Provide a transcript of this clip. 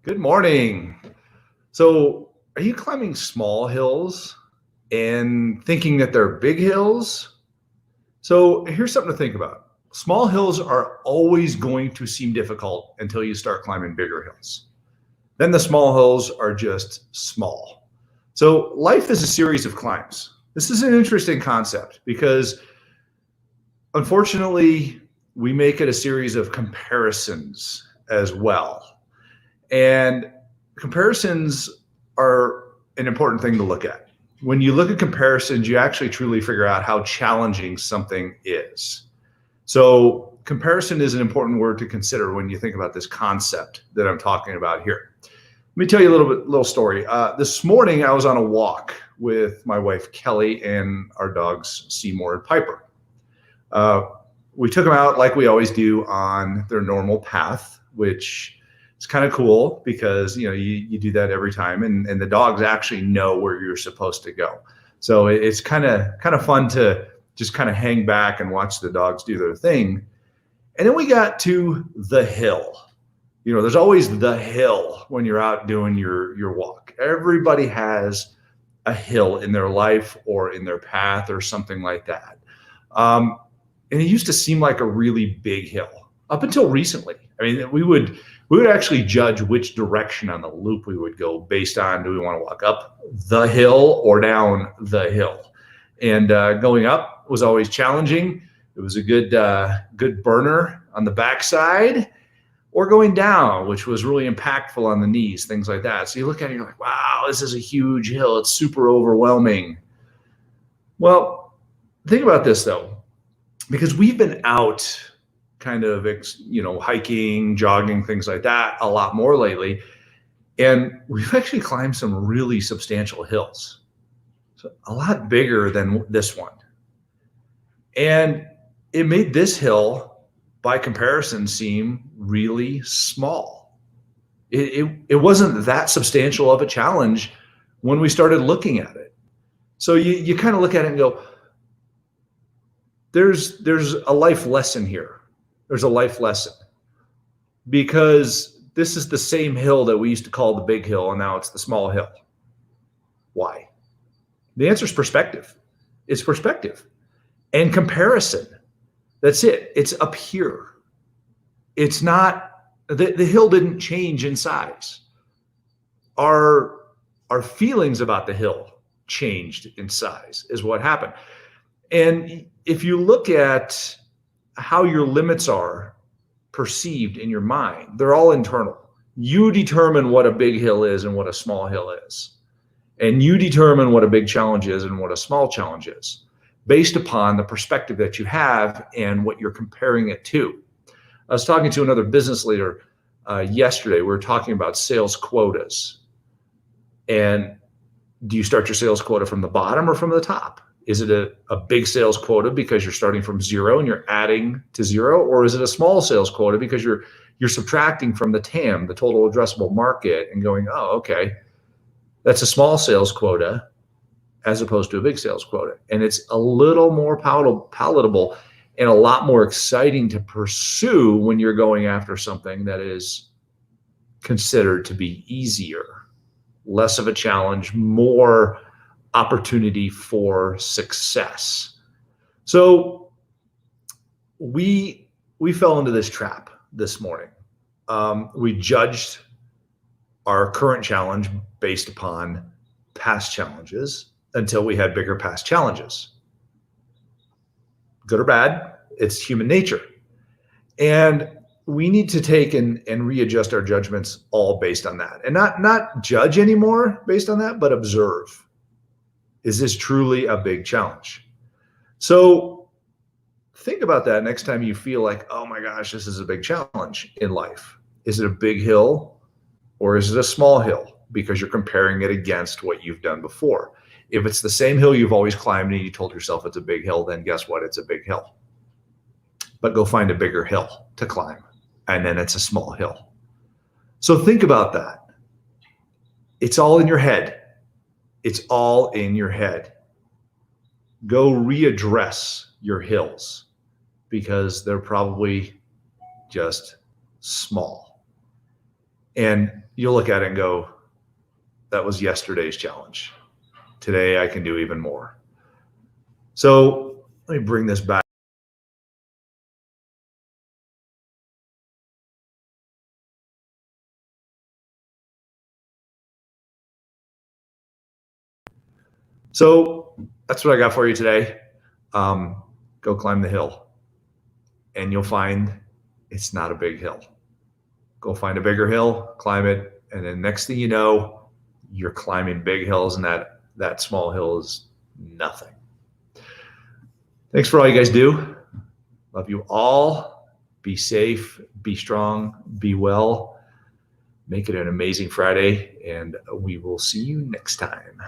Good morning. So, are you climbing small hills and thinking that they're big hills? So, here's something to think about. Small hills are always going to seem difficult until you start climbing bigger hills. Then the small hills are just small. So, life is a series of climbs. This is an interesting concept because unfortunately, we make it a series of comparisons as well. And comparisons are an important thing to look at. When you look at comparisons, you actually truly figure out how challenging something is. So, comparison is an important word to consider when you think about this concept that I'm talking about here. Let me tell you a little story. This morning, I was on a walk with my wife Kelly and our dogs Seymour and Piper. We took them out like we always do on their normal path, which it's kind of cool because you do that every time, and the dogs actually know where you're supposed to go. So it's kind of fun to just kind of hang back and watch the dogs do their thing. And then we got to the hill. There's always the hill when you're out doing your walk. Everybody has a hill in their life or in their path or something like that. And it used to seem like a really big hill up until recently. I mean, we would actually judge which direction on the loop we would go based on, do we want to walk up the hill or down the hill? And going up was always challenging. It was a good burner on the backside, or going down, which was really impactful on the knees, things like that. So you look at it, you're like, wow, this is a huge hill. It's super overwhelming. Well, think about this though, because we've been out kind of, hiking, jogging, things like that a lot more lately. And we've actually climbed some really substantial hills, so a lot bigger than this one. And it made this hill, by comparison, seem really small. It wasn't that substantial of a challenge when we started looking at it. So you kind of look at it and go, there's a life lesson here. There's a life lesson, because this is the same hill that we used to call the big hill, and now it's the small hill. Why? The answer is perspective. It's perspective and comparison. That's it. It's up here. It's not, the hill didn't change in size. Our feelings about the hill changed in size is what happened. And if you look at how your limits are perceived in your mind, they're all internal. You determine what a big hill is and what a small hill is. And you determine what a big challenge is and what a small challenge is, based upon the perspective that you have and what you're comparing it to. I was talking to another business leader yesterday. We were talking about sales quotas. And do you start your sales quota from the bottom or from the top? Is it a big sales quota because you're starting from zero and you're adding to zero? Or is it a small sales quota because you're subtracting from the TAM, the total addressable market, and going, oh, okay, that's a small sales quota as opposed to a big sales quota. And it's a little more palatable and a lot more exciting to pursue when you're going after something that is considered to be easier, less of a challenge, more opportunity for success. So we fell into this trap this morning. We judged our current challenge based upon past challenges until we had bigger past challenges. Good or bad, it's human nature. And we need to take and readjust our judgments all based on that. And not judge anymore based on that, but observe. Is this truly a big challenge? So think about that next time you feel like, oh my gosh, this is a big challenge in life. Is it a big hill or is it a small hill? Because you're comparing it against what you've done before. If it's the same hill you've always climbed and you told yourself it's a big hill, then guess what? It's a big hill. But go find a bigger hill to climb, and then it's a small hill. So think about that. It's all in your head. It's all in your head. Go readdress your hills because they're probably just small. And you'll look at it and go, that was yesterday's challenge. Today I can do even more. So let me bring this back. So that's what I got for you today. Go climb the hill, and you'll find it's not a big hill. Go find a bigger hill, climb it, and then next thing you know, you're climbing big hills, and that small hill is nothing. Thanks for all you guys do. Love you all. Be safe, be strong, be well. Make it an amazing Friday, and we will see you next time.